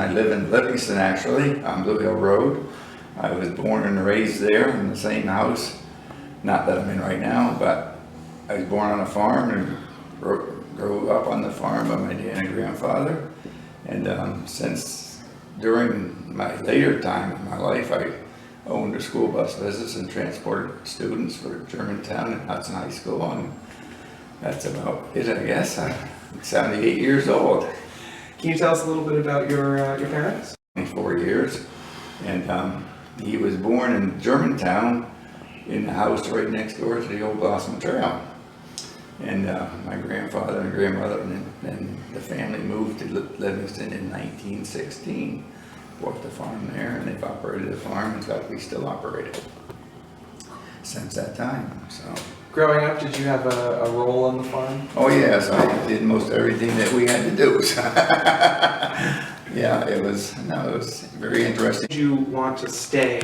I live in Livingston actually, on Blue Hill Road. I was born and raised there in the same house, not that I'm in right now, but I was born on a farm and grew up on the farm by my dad and grandfather. And since during my later time in my life, I owned a school bus business and transported students for Germantown and Hudson High School, and that's about it, I guess. I'm 78 years old. Can you tell us a little bit about your parents? 24 years, and he was born in Germantown in the house right next door to the old Blossom Trail. And my grandfather and grandmother and the family moved to Livingston in 1916, bought the farm there, and they've operated the farm. In fact, we still operate it since that time. So. Growing up, did you have a role on the farm? Oh yes, I did most everything that we had to do. Yeah, it was very interesting. Did you want to stay,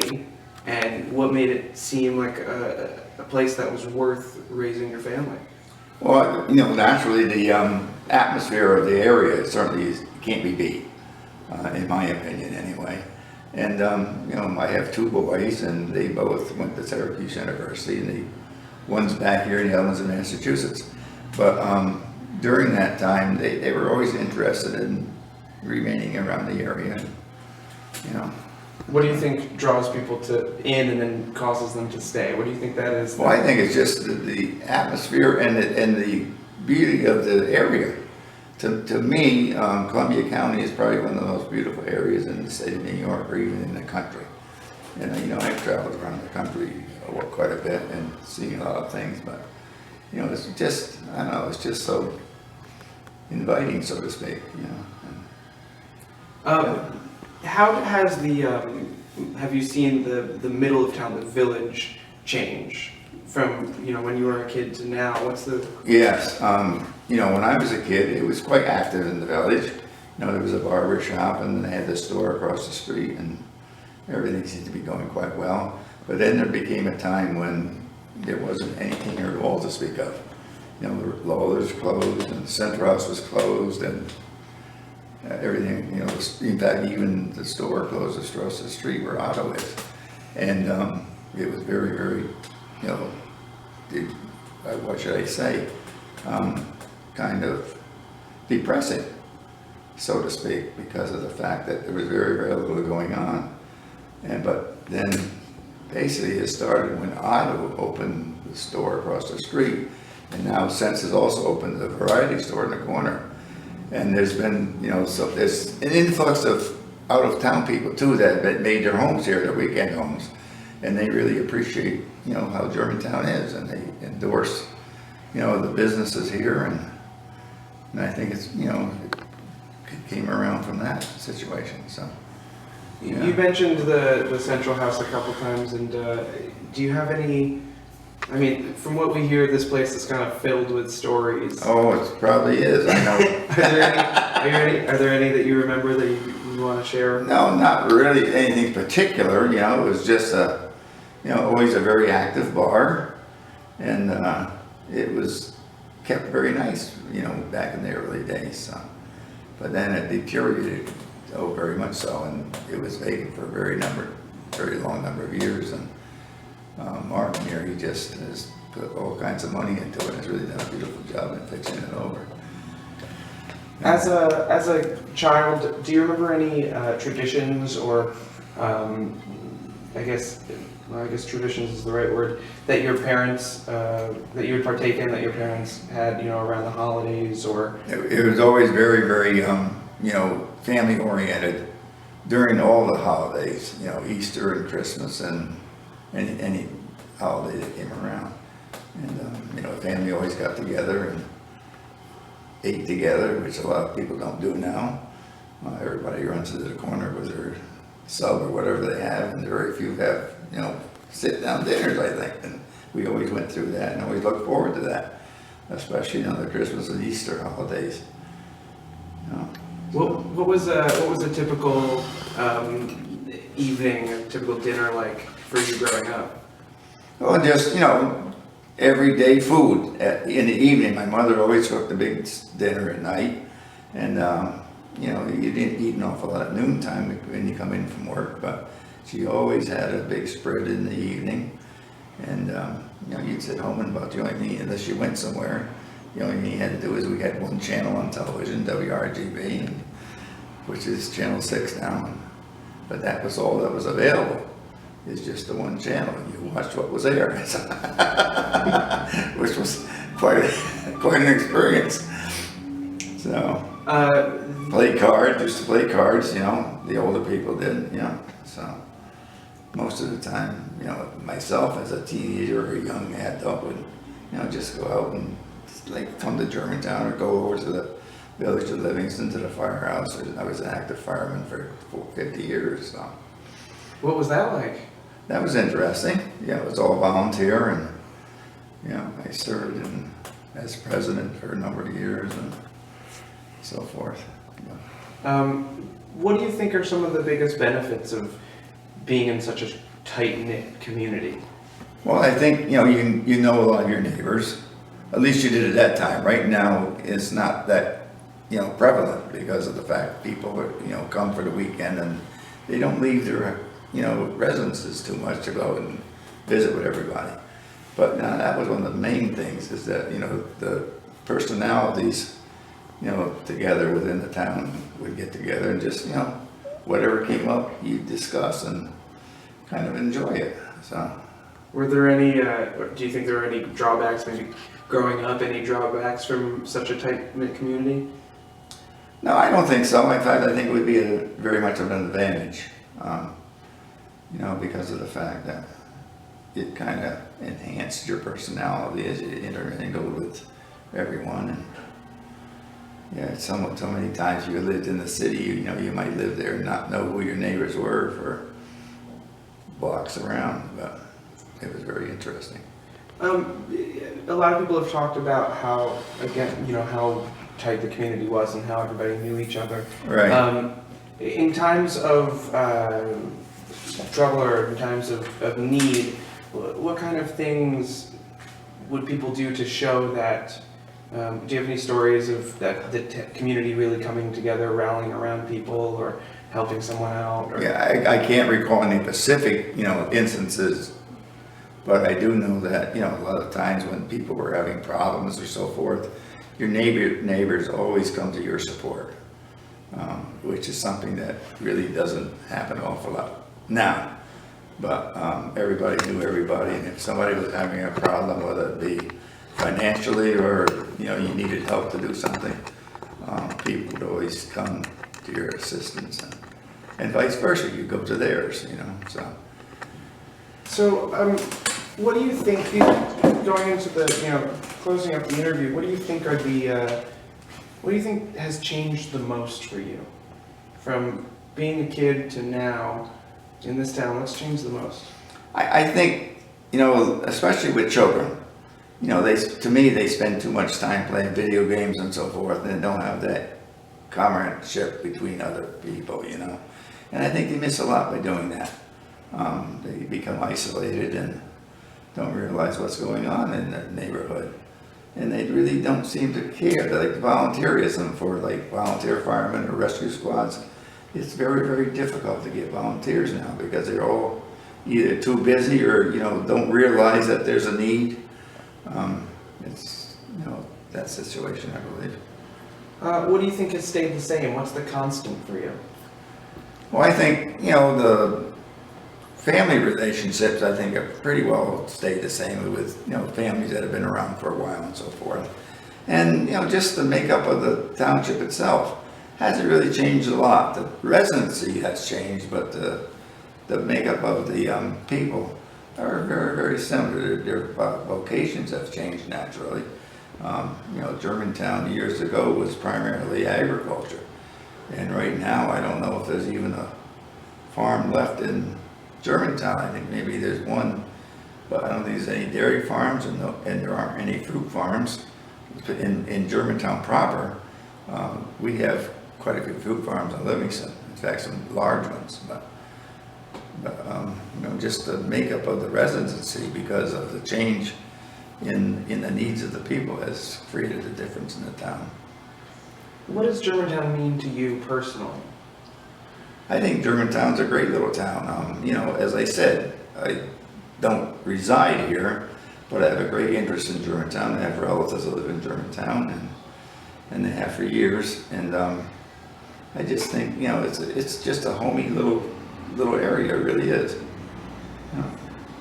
and what made it seem like a place that was worth raising your family? Well, naturally the atmosphere of the area certainly can't be beat, in my opinion anyway. And I have two boys, and they both went to Syracuse University, and one's back here and the other one's in Massachusetts. But during that time, they were always interested in remaining around the area. What do you think draws people in and then causes them to stay? What do you think that is? Well, I think it's just the atmosphere and the beauty of the area. To me, Columbia County is probably one of the most beautiful areas in the state of New York, or even in the country. And I've traveled around the country quite a bit and seen a lot of things, but it's just, I don't know, it's just so inviting, so to speak. How has have you seen the middle of town, the village, change from when you were a kid to now? What's the? Yes, when I was a kid, it was quite active in the village. There was a barber shop, and they had the store across the street, and everything seemed to be going quite well. But then there became a time when there wasn't anything here at all to speak of. The Lawler's closed, and the Central House was closed, and everything, in fact, even the store closed across the street where Otto is. And it was very, very, what should I say, kind of depressing, so to speak, because of the fact that there was very, very little going on. But then basically it started when Otto opened the store across the street, and now Sense has also opened the variety store in the corner. And there's been, so there's an influx of out-of-town people too that made their homes here, their weekend homes, and they really appreciate, how Germantown is, and they endorse, the businesses here, and I think it's, it came around from that situation. So. You mentioned the Central House a couple times, and do you have any? I mean, from what we hear, this place is kind of filled with stories. Oh, it probably is. I know. Are there any that you remember that you want to share? No, not really anything particular. It was just always a very active bar, and it was kept very nice. Back in the early days. So. But then it deteriorated. Oh, very much so, and it was vacant for a very long number of years. And Martin here, he just has put all kinds of money into it and has really done a beautiful job in fixing it over. As a child, do you remember any traditions or, I guess traditions is the right word, that your parents, that you would partake in, that your parents had, around the holidays, or? It was always very, very, family oriented during all the holidays, Easter and Christmas and any holiday that came around. And, the family always got together and ate together, which a lot of people don't do now. Everybody runs to the corner with their sub or whatever they have, and very few have, sit down dinners, I think. And we always went through that and always looked forward to that, especially the Christmas and Easter holidays. What was a typical evening, a typical dinner like for you growing up? Well, just everyday food in the evening. My mother always cooked a big dinner at night, and you know, you didn't eat an awful lot at noontime when you come in from work, but she always had a big spread in the evening. And, you know, you'd sit home and about the only thing, unless you went somewhere, the only thing you had to do is we had one channel on television, WRGB, which is channel 6 now. But that was all that was available. It's just the one channel. You watched what was there, which was quite an experience. So, play cards, used to play cards, you know, the older people did, you know, so most of the time, you know, myself as a teenager or a young adult would, you know, just go out and like come to Germantown or go over to the village of Livingston to the firehouse. I was an active fireman for 50 years, so. What was that like? That was interesting. Yeah, it was all volunteer, and, you know, I served as president for a number of years and so forth. What do you think are some of the biggest benefits of being in such a tight-knit community? Well, I think, you know, you know a lot of your neighbors. At least you did at that time. Right now, it's not that, you know, prevalent because of the fact people, you know, come for the weekend and they don't leave their, you know, residences too much to go and visit with everybody. But now that was one of the main things, is that, you know, the personalities, you know, together within the town would get together and just, you know, whatever came up, you'd discuss and kind of enjoy it. So, Were there any, do you think there were any drawbacks, maybe growing up, any drawbacks from such a tight-knit community? no, I don't think so. In fact, I think it would be very much of an advantage, you know, because of the fact that it kind of enhanced your personality as you intermingled with everyone. And yeah, so many times you lived in the city, you know, you might live there and not know who your neighbors were for blocks around, but it was very interesting. A lot of people have talked about how, again, you know, how tight the community was and how everybody knew each other. Right. In times of trouble or in times of need, what kind of things would people do to show that? Do you have any stories of that the community really coming together, rallying around people, or helping someone out? Or? Yeah, I can't recall any specific, you know, instances, but I do know that, you know, a lot of times when people were having problems or so forth, your neighbors always come to your support, which is something that really doesn't happen an awful lot now. But everybody knew everybody, and if somebody was having a problem, whether it be financially or, you know, you needed help to do something, people would always come to your assistance, and vice versa, you go to theirs, you know, so. So, what do you think, going into the, you know, closing up the interview, what do you think are the, what do you think has changed the most for you? From being a kid to now in this town, what's changed the most? I think, you know, especially with children, you know, to me, they spend too much time playing video games and so forth, and don't have that comradeship between other people, you know. And I think they miss a lot by doing that. They become isolated and don't realize what's going on in their neighborhood. And they really don't seem to care. They're like volunteerism for like volunteer firemen or rescue squads. It's very, very difficult to get volunteers now because they're all either too busy or, you know, don't realize that there's a need. It's, you know, that situation, I believe. What do you think has stayed the same? What's the constant for you? Well, I think, you know, the family relationships, I think, have pretty well stayed the same with, you know, families that have been around for a while and so forth. And, you know, just the makeup of the township itself hasn't really changed a lot. The residency has changed, but the makeup of the people are very, very similar. Their vocations have changed naturally. You know, Germantown years ago was primarily agriculture. And right now, I don't know if there's even a farm left in Germantown. I think maybe there's one, but I don't think there's any dairy farms, and there aren't any fruit farms. In Germantown proper, we have quite a few fruit farms in Livingston. In fact, some large ones. But you know, just the makeup of the residency, because of the change in the needs of the people, has created a difference in the town. What does Germantown mean to you personally? I think Germantown's a great little town. You know, as I said, I don't reside here, but I have a great interest in Germantown. I have relatives that live in Germantown, and they have for years. And I just think, you know, it's just a homey little area. It really is.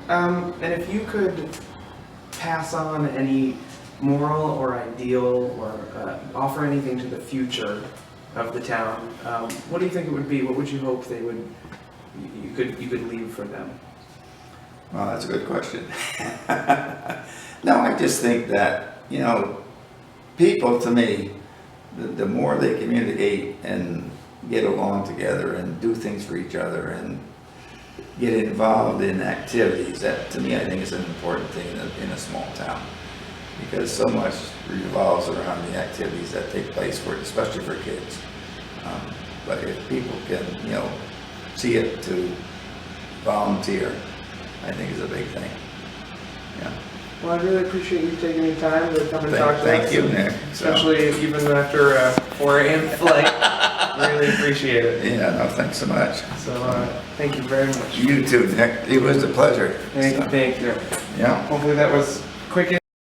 And if you could pass on any moral or ideal or offer anything to the future of the town, what do you think it would be? What would you hope they would you could leave for them? Well, that's a good question. No, I just think that, you know, people, to me, the more they communicate and get along together and do things for each other and get involved in activities, that to me I think is an important thing in a small town, because so much revolves around the activities that take place for, especially for kids. But if people can, you know, see it to volunteer, I think is a big thing. Yeah. Well, I really appreciate you taking the time to come and talk to us. Thank you, Nick. Especially even after a 4 a.m. flight. Really appreciate it. Yeah, no, thanks so much. So, thank you very much. You too, Nick. It was a pleasure. Thank you. Yeah. Hopefully that was quick